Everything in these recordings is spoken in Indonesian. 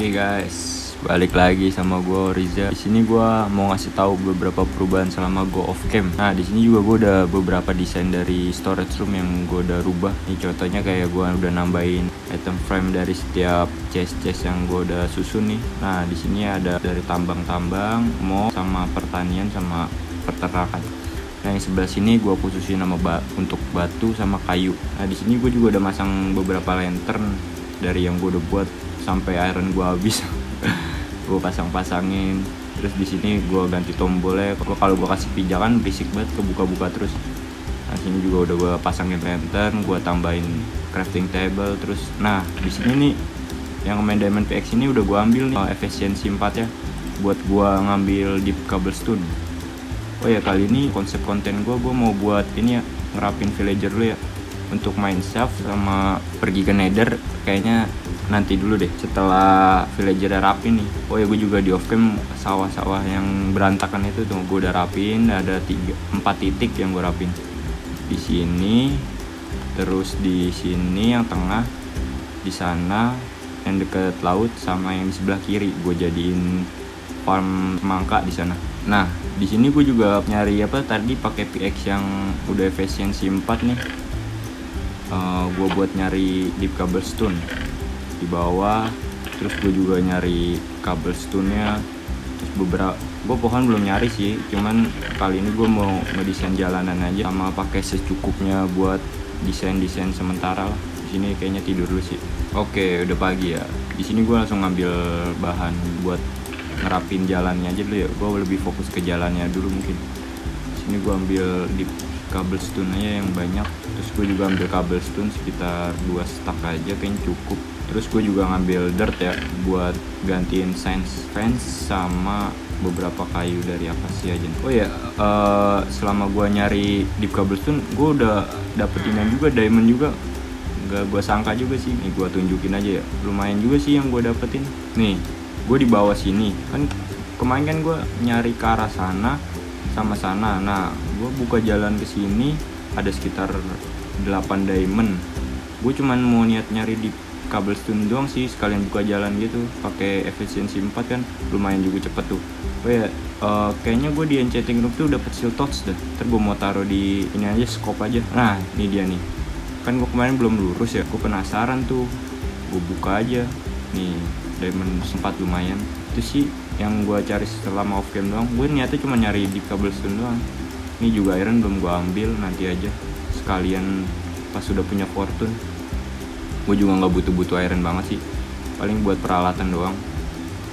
Oke guys, balik lagi sama gue Riza. Di sini gue mau ngasih tahu beberapa perubahan selama gue off cam. Nah, di sini juga gue udah beberapa desain dari storage room yang gue udah rubah. Ini contohnya kayak gue udah nambahin item frame dari setiap chest yang gue udah susun nih. Nah, di sini ada dari tambang-tambang, mau sama pertanian sama peternakan. Nah, yang sebelah sini gue khususin untuk batu sama kayu. Nah, di sini gue juga udah masang beberapa lantern dari yang gue udah buat sampai iron gue habis. Gue pasang-pasangin. Terus di sini gue ganti tombolnya. Kalau gue kasih pijakan berisik banget, kebuka-buka terus. Nah, sini juga udah gue pasangin lantern, gue tambahin crafting table terus. Nah, di sini nih yang main Diamond PX ini udah gue ambil nih efisiensi 4 ya, buat gue ngambil deep cobblestone. Oh ya, kali ini konsep konten gue mau buat ini ya, ngerapin villager dulu ya. Untuk main shaft sama pergi ke nether kayaknya nanti dulu deh setelah villager rapin nih. Oh ya, gue juga di off cam sawah-sawah yang berantakan itu tuh gue udah rapin. Ada 4 titik yang gue rapin di sini, terus di sini yang tengah, di sana yang deket laut, sama yang di sebelah kiri gue jadiin farm semangka di sana. Nah, di sini gue juga nyari tadi pakai PX yang udah efisiensi 4 nih. Gue buat nyari deep cobblestone di bawah, terus gue juga nyari cobblestone-nya. Terus gue pohon belum nyari sih, cuman kali ini gue mau ngedesain jalanan aja sama pakai secukupnya buat desain sementara lah. Di sini kayaknya tidur dulu sih. Oke, udah pagi ya. Di sini gue langsung ngambil bahan buat ngerapin jalannya aja dulu ya. Gue lebih fokus ke jalannya dulu mungkin. Di sini gue ambil deep cobblestone aja yang banyak. Terus gue juga ambil cobblestone sekitar 2 stack aja kayaknya cukup. Terus gue juga ngambil dirt ya buat gantiin fence sama beberapa kayu dari akasia aja. Oh ya, selama gue nyari deep cobblestone gue udah dapetin juga diamond juga. Gak gue sangka juga sih. Nih gue tunjukin aja ya, lumayan juga sih yang gue dapetin. Nih, gue di bawah sini kan kemarin kan gue nyari ke arah sana sama sana. Nah, gue buka jalan ke sini ada sekitar 8 diamond. Gue cuman mau niat nyari di cobblestone doang sih, sekalian buka jalan gitu. Pakai efisiensi 4 kan lumayan juga cepet tuh. Oh ya, kayaknya gue di enchanting room tuh dapet shield torch dah. Ntar gue mau taruh di ini aja, scope aja. Nah, ini dia nih. Kan gue kemarin belum lurus ya, gue penasaran tuh. Gue buka aja. Nih, diamond 4 lumayan. Itu sih yang gue cari setelah mau off cam doang. Gue niatnya cuma nyari di cobblestone doang. Ini juga iron belum gue ambil, nanti aja sekalian pas sudah punya fortune. Gue juga nggak butuh iron banget sih, paling buat peralatan doang.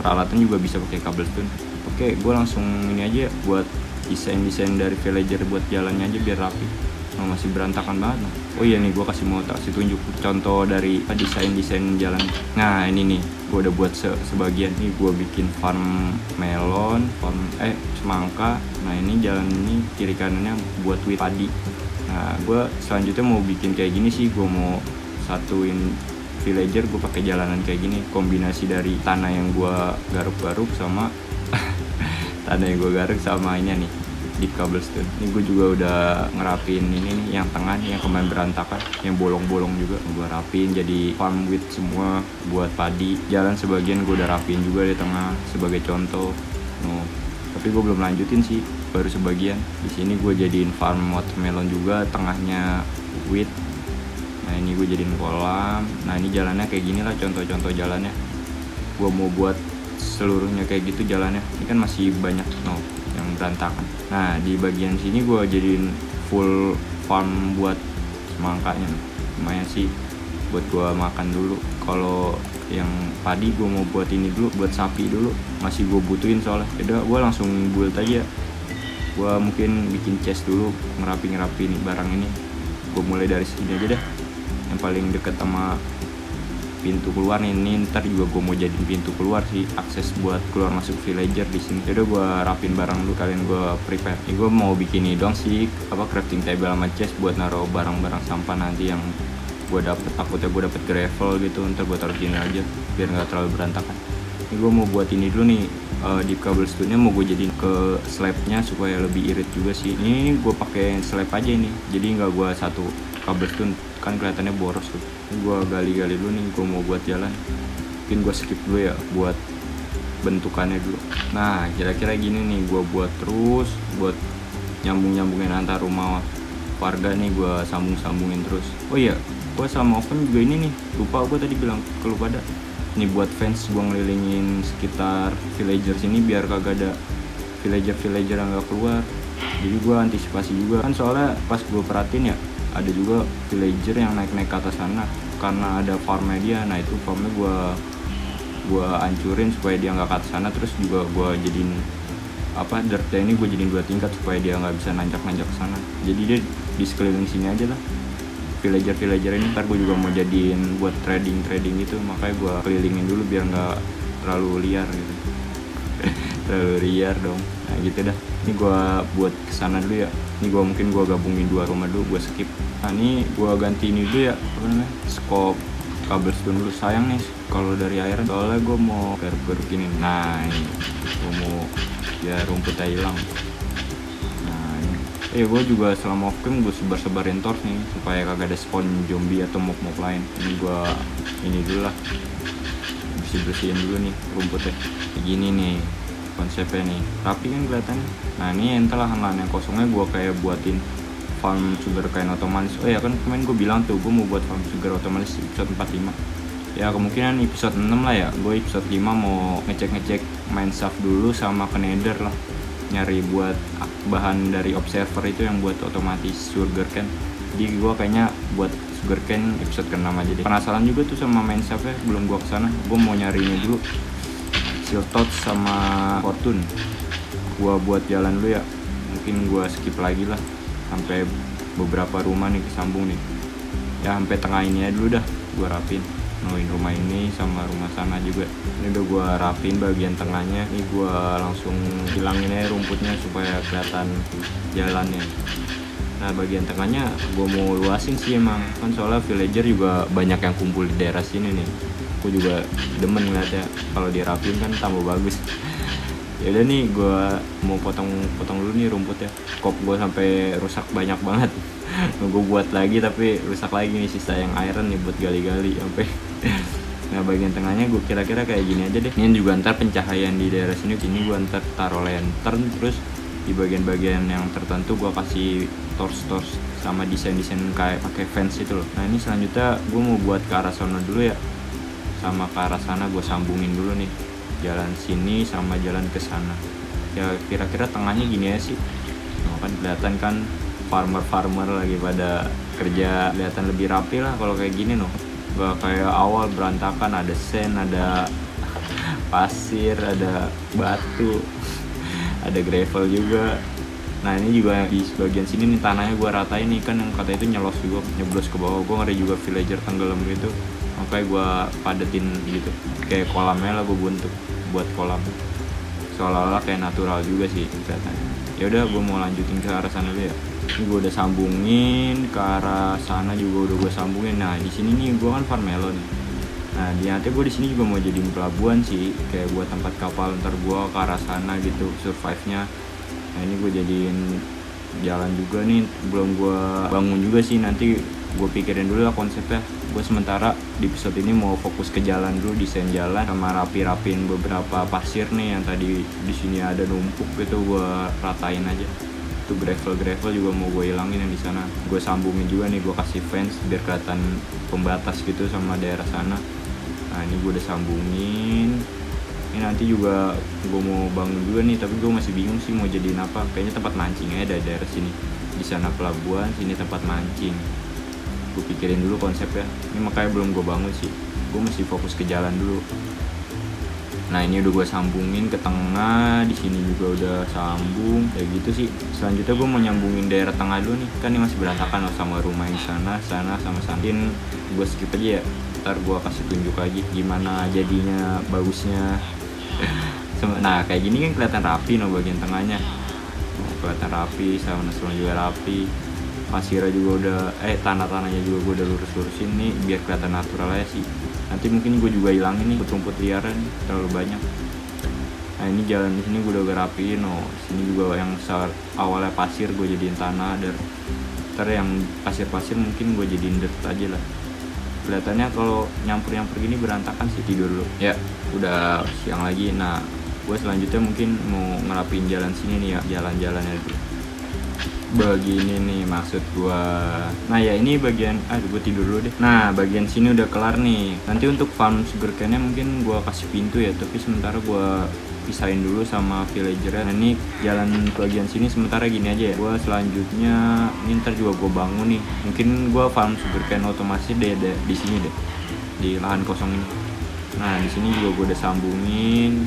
Peralatan juga bisa pakai cobblestone. Oke, gue langsung ini aja buat desain dari villager buat jalannya aja biar rapi. Nah, masih berantakan banget. Oh iya nih, gue kasih tunjuk contoh dari desain jalan. Nah, ini nih gue udah buat sebagian nih. Gue bikin farm melon, semangka. Nah, ini jalan ini kiri kanannya buat wheat padi. Nah, gue selanjutnya mau bikin kayak gini sih. Gue mau satuin villager, gue pakai jalanan kayak gini, kombinasi dari tanah yang gue garuk-garuk sama ini nih deep cobblestone. Ini gue juga udah ngerapin ini nih yang tengah nih, yang kemarin berantakan, yang bolong-bolong juga gue rapin jadi farm wheat semua buat padi. Jalan sebagian gue udah rapin juga di tengah sebagai contoh. Tapi gue belum lanjutin sih, baru sebagian. Di sini gue jadiin farm watermelon juga, tengahnya wheat. Nah, ini gue jadiin kolam. Nah, ini jalannya kayak gini lah, contoh-contoh jalannya. Gue mau buat seluruhnya kayak gitu jalannya. Ini kan masih banyak yang berantakan. Nah, di bagian sini gue jadiin full farm buat semangkanya. Lumayan sih buat gue makan dulu. Kalau yang padi gue mau buat ini dulu, buat sapi dulu. Masih gue butuhin soalnya. Udah, gue langsung build aja. Gue mungkin bikin chest dulu, ngerapi nih barang ini. Gue mulai dari sini aja deh, yang paling deket sama pintu keluar nih. Ini ntar juga gue mau jadiin pintu keluar sih, akses buat keluar masuk villager di sini. Udah, gue rapin barang dulu, kalian gue prepare. Ini gue mau bikin ini dong sih, crafting table sama chest buat naruh barang-barang sampah nanti yang gue dapet. Takutnya gue dapet gravel gitu, ntar gue taruh sini aja biar nggak terlalu berantakan. Ini gue mau buat ini dulu nih, deep cobblestone-nya mau gue jadiin ke slab-nya supaya lebih irit juga sih. Ini gue pakai slab aja ini, jadi nggak gue satu cobblestone, kan kelihatannya boros tuh. Ini gue gali-gali dulu nih, gue mau buat jalan. mungkin gue skip dulu ya buat bentukannya dulu. Nah kira-kira gini nih gue buat terus, buat nyambungin antar rumah warga nih, gue sambungin terus. Oh iya, gue selama open juga ini nih, lupa gue tadi bilang ke lu pada, ini buat fans gue ngelilingin sekitar villager sini biar kagak ada villager yang gak keluar. Jadi gue antisipasi juga kan, soalnya pas gue perhatiin ya ada juga villager yang naik ke atas sana karena ada farmnya dia. Nah itu farmnya gue hancurin supaya dia nggak ke atas sana, terus juga gue jadiin dirtnya ini gue jadiin 2 tingkat supaya dia nggak bisa nanjak ke sana. Jadi dia di sekeliling sini aja lah villager ini. Ntar gue juga mau jadiin buat trading gitu, makanya gue kelilingin dulu biar nggak terlalu liar gitu. Terlalu liar dong. Nah gitu dah, ini gue buat kesana dulu ya. Ini gue mungkin gue gabungin 2 rumah dulu, gue skip. Nah ini gue ganti ini dulu ya, apa namanya, scope cobblestone dulu. Sayang nih kalau dari air, soalnya gue mau garuk ini. Nah ini gue mau biar rumputnya hilang. Nah ini gue juga selama off cam gue sebarin torch nih supaya kagak ada spawn zombie atau mob lain. Ini gue ini dulu lah, bersihin dulu nih rumputnya. Kayak gini nih konsepnya nih, rapi kan kelihatannya. Nah ini entar lahan yang kosongnya gue kayak buatin farm sugarcane otomatis. Oh ya kan kemarin gue bilang tuh gue mau buat farm sugar otomatis episode 45. Ya kemungkinan episode 6 lah ya, gue episode 5 mau ngecek mineshaft dulu sama ke nether lah, nyari buat bahan dari observer itu yang buat otomatis sugarcane. Jadi gue kayaknya buat sugarcane episode ke-6 aja deh. Penasaran juga tuh sama mineshaftnya, belum gue kesana. Gue mau nyarinya dulu Shield Touch sama Fortune. Gue buat jalan dulu ya, mungkin gue skip lagi lah sampai beberapa rumah nih kesambung nih ya, sampai tengah ini ya dulu dah gue rapin. Nuin rumah ini sama rumah sana juga, ini udah gue rapin bagian tengahnya. Ini gue langsung hilangin aja rumputnya supaya kelihatan jalannya. Nah bagian tengahnya gue mau luasin sih emang kan, soalnya villager juga banyak yang kumpul di daerah sini nih. Gue juga demen ngeliatnya kalau dirapin kan tambah bagus. Ya udah nih gue mau potong dulu nih rumputnya. Kop gue sampai rusak banyak banget. Gue buat lagi tapi rusak lagi nih, sisa yang iron nih buat gali-gali sampai. Nah bagian tengahnya gue kira-kira kayak gini aja deh. Ini juga ntar pencahayaan di daerah sini gue ntar taruh lantern, terus di bagian-bagian yang tertentu gue kasih torch sama desain kayak pakai fence itu loh. Nah ini selanjutnya gue mau buat ke arah sana dulu ya, sama ke arah sana gue sambungin dulu nih jalan sini sama jalan ke sana. Ya kira-kira tengahnya gini aja sih. Nah, kan kelihatan kan farmer lagi pada kerja, kelihatan lebih rapi lah kalau kayak gini loh. Gak kayak awal berantakan, ada sand, ada pasir, ada batu, ada gravel juga. Nah ini juga di bagian sini nih tanahnya gue ratain nih kan, yang kata itu nyeblos ke bawah. Gue ngeri juga villager tenggelam gitu, makanya gue padetin gitu kayak kolamnya lah, gue bentuk buat kolam seolah-olah kayak natural juga sih kelihatannya. Ya udah gue mau lanjutin ke arah sana dulu ya. Ini gue udah sambungin ke arah sana juga, udah gue sambungin. Nah di sini nih gue kan farm melon. Nah di nanti gue di sini juga mau jadiin pelabuhan sih, kayak buat tempat kapal ntar gue ke arah sana gitu survive-nya. Nah ini gue jadiin jalan juga nih, belum gue bangun juga sih, nanti gue pikirin dulu lah konsepnya. Gue sementara di episode ini mau fokus ke jalan dulu, desain jalan sama rapi-rapin beberapa pasir nih yang tadi di sini ada numpuk gitu, gue ratain aja. Itu gravel juga mau gue hilangin yang di sana. Gue sambungin juga nih, gue kasih fence biar kelihatan pembatas gitu sama daerah sana. Nah ini gue udah sambungin. Ini nanti juga gue mau bangun juga nih, tapi gue masih bingung sih mau jadiin apa. Kayaknya tempat mancing aja dari daerah sini. Di sana pelabuhan, sini tempat mancing. Gue pikirin dulu konsepnya. Ini makanya belum gue bangun sih. Gue masih fokus ke jalan dulu. Nah ini udah gue sambungin ke tengah, di sini juga udah sambung kayak gitu sih. Selanjutnya gue mau nyambungin daerah tengah dulu nih, kan ini masih berantakan loh sama rumah yang sana sama santin. Gue skip aja ya, ntar gue kasih tunjuk lagi gimana jadinya bagusnya. Nah kayak gini kan kelihatan rapi no bagian tengahnya, kelihatan rapi, sama juga rapi. Pasirnya juga udah tanah-tanahnya juga gue udah lurus-lurusin nih biar kelihatan natural aja sih. Nanti mungkin gue juga hilangin nih rumput liaran terlalu banyak. Nah ini jalan di sini gue udah rapiin. Sini juga yang awalnya pasir gue jadiin tanah, dan ntar yang pasir-pasir mungkin gue jadiin dirt aja lah. Kelihatannya kalau nyampur gini berantakan sih. Tidur dulu ya, udah siang lagi. Nah gue selanjutnya mungkin mau ngerapin jalan sini nih ya, jalan-jalannya dulu begini nih maksud gua. Nah ya ini bagian, gue tidur dulu deh. Nah bagian sini udah kelar nih. Nanti untuk farm sugarcane-nya mungkin gua kasih pintu ya, tapi sementara gua pisahin dulu sama villager. Nah ini jalan bagian sini sementara gini aja ya. Gua selanjutnya ini ntar juga gua bangun nih. Mungkin gua farm sugarcane otomasi deh di sini deh, di lahan kosong ini. Nah di sini juga gua udah sambungin,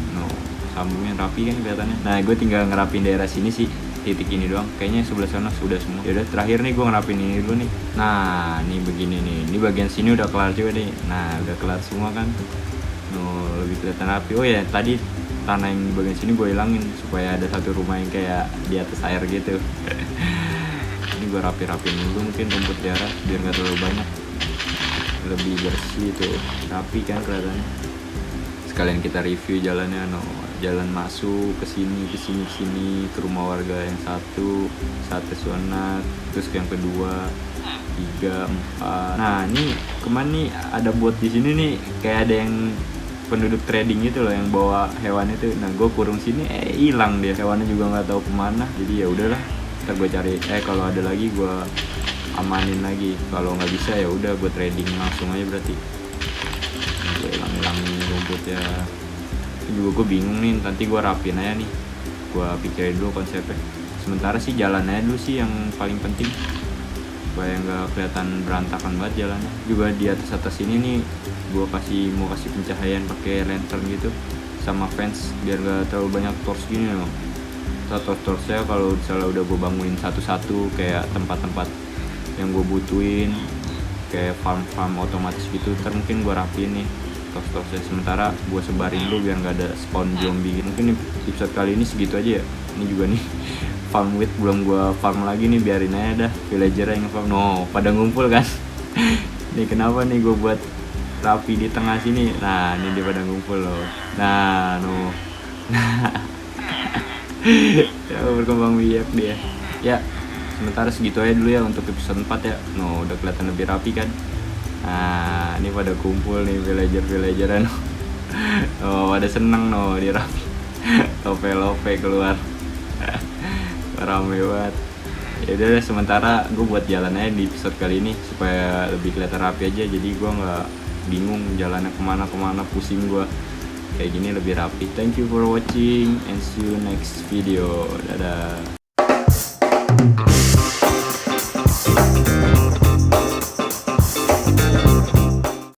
sambungin rapi kan kelihatannya. Nah gue tinggal ngerapin daerah sini sih, titik ini doang. Kayaknya sebelah sana sudah semua. Yaudah terakhir nih gue ngerapin ini dulu nih. Nah ini begini nih, ini bagian sini udah kelar juga nih. Nah udah kelar semua kan. Lebih kelihatan rapi. Oh ya tadi tanah yang di bagian sini gue hilangin supaya ada satu rumah yang kayak di atas air gitu. Ini gue rapi-rapin dulu, mungkin rumput daerah biar nggak terlalu banyak, lebih bersih tuh, rapi kan kelihatannya. Sekalian kita review jalannya. Jalan masuk ke sini ke rumah warga yang satu zona, terus yang kedua 3, 4. Nah ini kemana nih, ada bot di sini nih, kayak ada yang penduduk trading gitu loh yang bawa hewan itu. Nah gue kurung sini hilang dia, hewannya juga nggak tahu kemana. Jadi ya udahlah, ntar gue cari kalau ada lagi gue amanin lagi. Kalau nggak bisa ya udah gue trading langsung aja berarti. Gue hilangin rumputnya juga. Gue bingung nih, nanti gue rapin aja nih, gue pikirin dulu konsepnya. Sementara sih jalannya dulu sih yang paling penting, supaya nggak kelihatan berantakan banget jalannya. Juga di atas ini nih gue mau kasih pencahayaan pakai lantern gitu sama fence biar nggak terlalu banyak torch gini loh. Torch-torchnya kalau misalnya udah gue bangunin satu-satu kayak tempat-tempat yang gue butuhin, kayak farm otomatis gitu, ntar mungkin gue rapiin nih torch-torchnya. Sementara gue sebarin dulu biar nggak ada spawn zombie gitu. Mungkin episode kali ini segitu aja ya. Ini juga nih farm wheat belum gue farm lagi nih, biarin aja dah villager yang farm. Pada ngumpul kan. Nih kenapa nih gue buat rapi di tengah sini. Nah ini dia pada ngumpul loh. Nah ya berkembang biak dia ya. Sementara segitu aja dulu ya untuk episode 4 ya. Udah kelihatan lebih rapi kan. Nah ini pada kumpul nih villager-villageran. Pada seneng dia rapi. Lope keluar. Rame banget. Ya udah sementara gue buat jalan aja di episode kali ini supaya lebih kelihatan rapi aja. Jadi gue nggak bingung jalannya kemana, pusing gue. Kayak gini lebih rapi. Thank you for watching and see you next video. Dadah.